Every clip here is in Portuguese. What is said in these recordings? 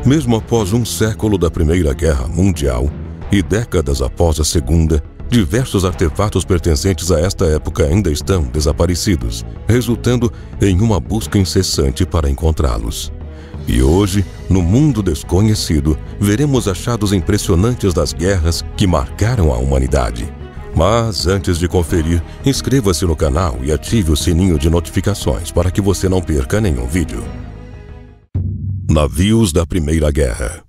Mesmo após um século da Primeira Guerra Mundial e décadas após a Segunda, diversos artefatos pertencentes a esta época ainda estão desaparecidos, resultando em uma busca incessante para encontrá-los. E hoje, no mundo desconhecido, veremos achados impressionantes das guerras que marcaram a humanidade. Mas, antes de conferir, inscreva-se no canal e ative o sininho de notificações para que você não perca nenhum vídeo. Navios da Primeira Guerra.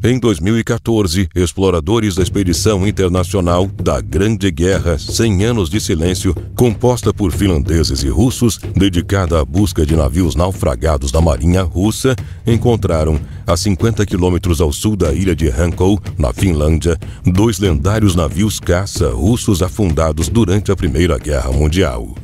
Em 2014, exploradores da Expedição Internacional da Grande Guerra 100 Anos de Silêncio, composta por finlandeses e russos, dedicada à busca de navios naufragados da Marinha Russa, encontraram, a 50 quilômetros ao sul da ilha de Hanko, na Finlândia, 2 lendários navios caça russos afundados durante a Primeira Guerra Mundial.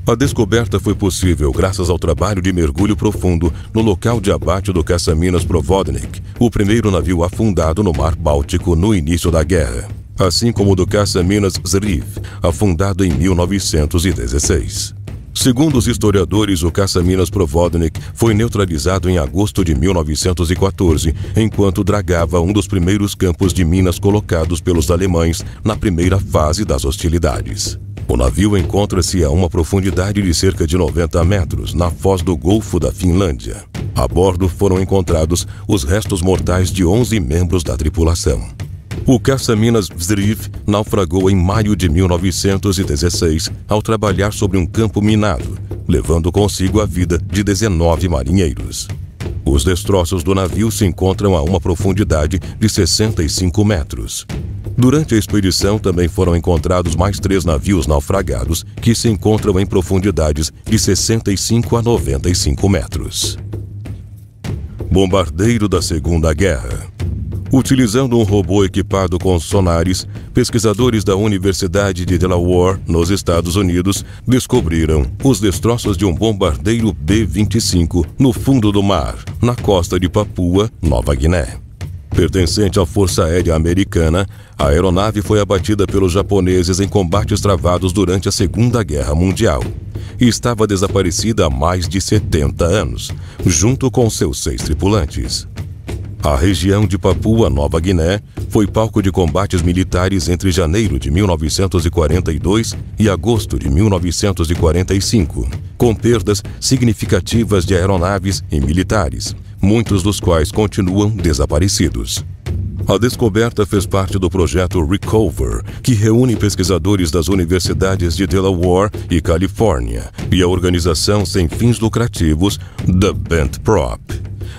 A descoberta foi possível graças ao trabalho de mergulho profundo no local de abate do caça-minas Provodnik, o primeiro navio afundado no Mar Báltico no início da guerra, assim como o do caça-minas Zriv, afundado em 1916. Segundo os historiadores, o caça-minas Provodnik foi neutralizado em agosto de 1914, enquanto dragava um dos primeiros campos de minas colocados pelos alemães na primeira fase das hostilidades. O navio encontra-se a uma profundidade de cerca de 90 metros, na foz do Golfo da Finlândia. A bordo foram encontrados os restos mortais de 11 membros da tripulação. O caça-minas Zriv naufragou em maio de 1916 ao trabalhar sobre um campo minado, levando consigo a vida de 19 marinheiros. Os destroços do navio se encontram a uma profundidade de 65 metros. Durante a expedição também foram encontrados mais 3 navios naufragados que se encontram em profundidades de 65 a 95 metros. Bombardeiro da Segunda Guerra. Utilizando um robô equipado com sonares, pesquisadores da Universidade de Delaware, nos Estados Unidos, descobriram os destroços de um bombardeiro B-25 no fundo do mar, na costa de Papua, Nova Guiné. Pertencente à Força Aérea Americana, a aeronave foi abatida pelos japoneses em combates travados durante a Segunda Guerra Mundial e estava desaparecida há mais de 70 anos, junto com seus 6 tripulantes. A região de Papua Nova Guiné foi palco de combates militares entre janeiro de 1942 e agosto de 1945, com perdas significativas de aeronaves e militares, muitos dos quais continuam desaparecidos. A descoberta fez parte do projeto Recover, que reúne pesquisadores das universidades de Delaware e Califórnia, e a organização sem fins lucrativos The Bent Prop.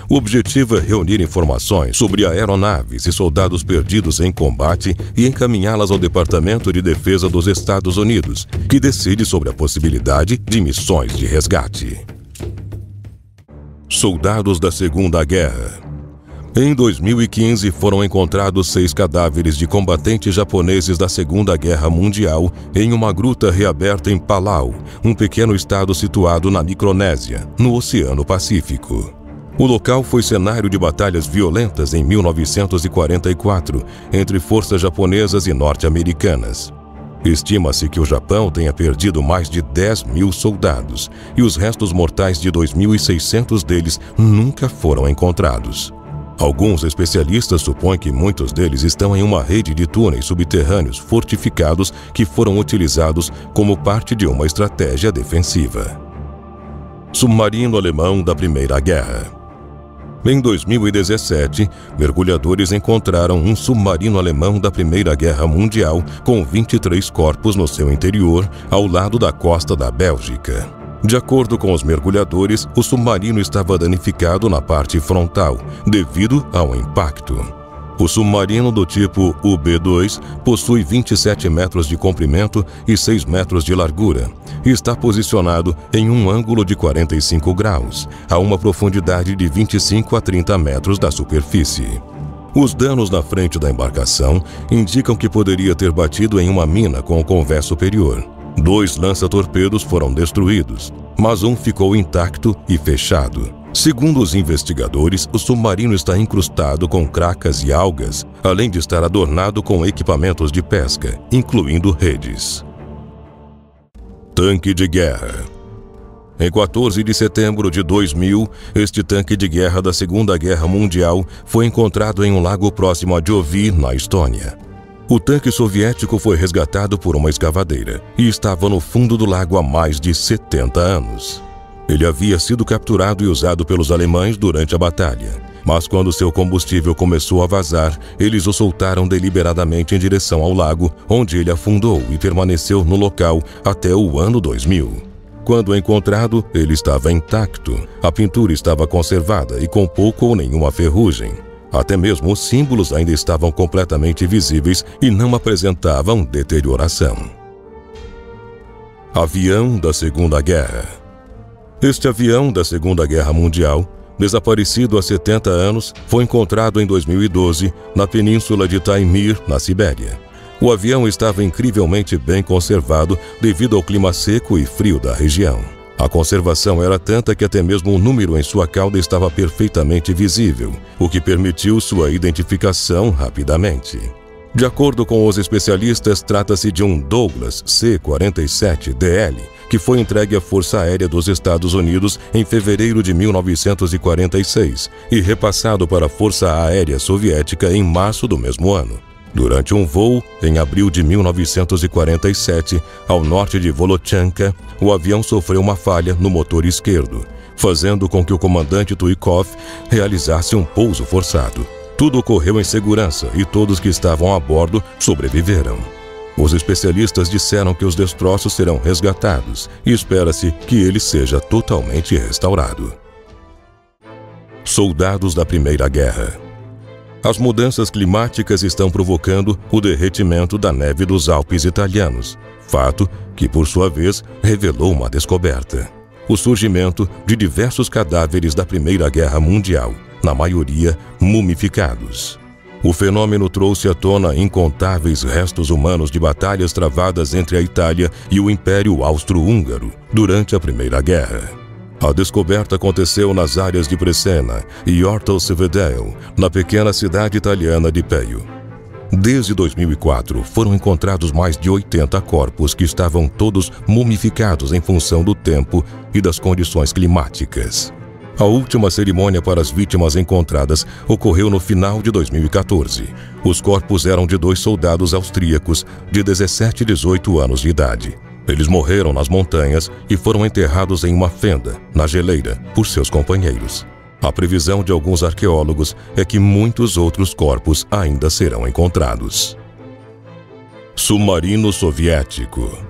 O objetivo é reunir informações sobre aeronaves e soldados perdidos em combate e encaminhá-las ao Departamento de Defesa dos Estados Unidos, que decide sobre a possibilidade de missões de resgate. Soldados da Segunda Guerra. Em 2015, foram encontrados 6 cadáveres de combatentes japoneses da Segunda Guerra Mundial em uma gruta reaberta em Palau, um pequeno estado situado na Micronésia, no Oceano Pacífico. O local foi cenário de batalhas violentas em 1944 entre forças japonesas e norte-americanas. Estima-se que o Japão tenha perdido mais de 10 mil soldados e os restos mortais de 2.600 deles nunca foram encontrados. Alguns especialistas supõem que muitos deles estão em uma rede de túneis subterrâneos fortificados que foram utilizados como parte de uma estratégia defensiva. Submarino alemão da Primeira Guerra. Em 2017, mergulhadores encontraram um submarino alemão da Primeira Guerra Mundial com 23 corpos no seu interior, ao lado da costa da Bélgica. De acordo com os mergulhadores, o submarino estava danificado na parte frontal, devido ao impacto. O submarino do tipo UB-2 possui 27 metros de comprimento e 6 metros de largura e está posicionado em um ângulo de 45 graus, a uma profundidade de 25 a 30 metros da superfície. Os danos na frente da embarcação indicam que poderia ter batido em uma mina com o convés superior. 2 lança-torpedos foram destruídos, mas um ficou intacto e fechado. Segundo os investigadores, o submarino está incrustado com cracas e algas, além de estar adornado com equipamentos de pesca, incluindo redes. Tanque de guerra. Em 14 de setembro de 2000, este tanque de guerra da Segunda Guerra Mundial foi encontrado em um lago próximo a Jovi, na Estônia. O tanque soviético foi resgatado por uma escavadeira e estava no fundo do lago há mais de 70 anos. Ele havia sido capturado e usado pelos alemães durante a batalha, mas quando seu combustível começou a vazar, eles o soltaram deliberadamente em direção ao lago, onde ele afundou e permaneceu no local até o ano 2000. Quando encontrado, ele estava intacto. A pintura estava conservada e com pouco ou nenhuma ferrugem. Até mesmo os símbolos ainda estavam completamente visíveis e não apresentavam deterioração. Avião da Segunda Guerra. Este avião da Segunda Guerra Mundial, desaparecido há 70 anos, foi encontrado em 2012 na península de Taimyr, na Sibéria. O avião estava incrivelmente bem conservado devido ao clima seco e frio da região. A conservação era tanta que até mesmo o número em sua cauda estava perfeitamente visível, o que permitiu sua identificação rapidamente. De acordo com os especialistas, trata-se de um Douglas C-47DL, que foi entregue à Força Aérea dos Estados Unidos em fevereiro de 1946 e repassado para a Força Aérea Soviética em março do mesmo ano. Durante um voo, em abril de 1947, ao norte de Volochanka, o avião sofreu uma falha no motor esquerdo, fazendo com que o comandante Tuikov realizasse um pouso forçado. Tudo ocorreu em segurança e todos que estavam a bordo sobreviveram. Os especialistas disseram que os destroços serão resgatados e espera-se que ele seja totalmente restaurado. Soldados da Primeira Guerra. As mudanças climáticas estão provocando o derretimento da neve dos Alpes italianos, fato que, por sua vez, revelou uma descoberta: o surgimento de diversos cadáveres da Primeira Guerra Mundial, na maioria mumificados. O fenômeno trouxe à tona incontáveis restos humanos de batalhas travadas entre a Itália e o Império Austro-Húngaro durante a Primeira Guerra. A descoberta aconteceu nas áreas de Presena e Orto-Sevedeo, na pequena cidade italiana de Peio. Desde 2004, foram encontrados mais de 80 corpos que estavam todos mumificados em função do tempo e das condições climáticas. A última cerimônia para as vítimas encontradas ocorreu no final de 2014. Os corpos eram de 2 soldados austríacos de 17 e 18 anos de idade. Eles morreram nas montanhas e foram enterrados em uma fenda, na geleira, por seus companheiros. A previsão de alguns arqueólogos é que muitos outros corpos ainda serão encontrados. Submarino soviético.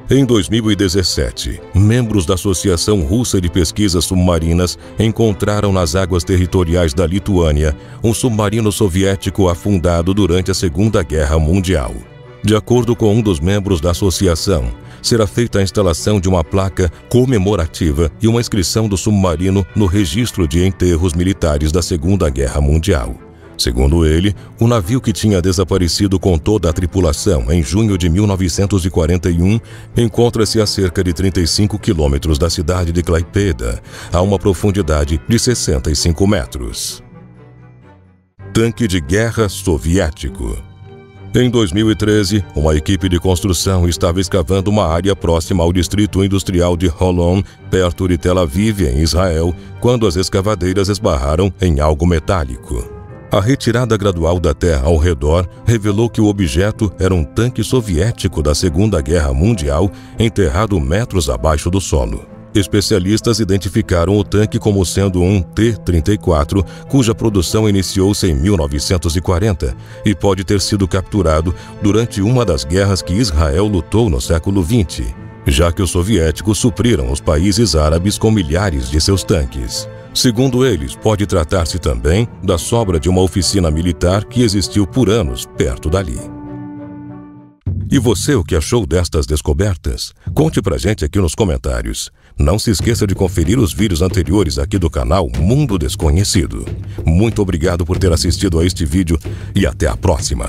Em 2017, membros da Associação Russa de Pesquisas Submarinas encontraram nas águas territoriais da Lituânia um submarino soviético afundado durante a Segunda Guerra Mundial. De acordo com um dos membros da associação, será feita a instalação de uma placa comemorativa e uma inscrição do submarino no registro de enterros militares da Segunda Guerra Mundial. Segundo ele, o navio que tinha desaparecido com toda a tripulação em junho de 1941 encontra-se a cerca de 35 quilômetros da cidade de Klaipėda, a uma profundidade de 65 metros. Tanque de guerra soviético. Em 2013, uma equipe de construção estava escavando uma área próxima ao distrito industrial de Holon, perto de Tel Aviv, em Israel, quando as escavadeiras esbarraram em algo metálico. A retirada gradual da terra ao redor revelou que o objeto era um tanque soviético da Segunda Guerra Mundial enterrado metros abaixo do solo. Especialistas identificaram o tanque como sendo um T-34, cuja produção iniciou-se em 1940 e pode ter sido capturado durante uma das guerras que Israel lutou no século XX, já que os soviéticos supriram os países árabes com milhares de seus tanques. Segundo eles, pode tratar-se também da sobra de uma oficina militar que existiu por anos perto dali. E você, o que achou destas descobertas? Conte pra gente aqui nos comentários. Não se esqueça de conferir os vídeos anteriores aqui do canal Mundo Desconhecido. Muito obrigado por ter assistido a este vídeo e até a próxima!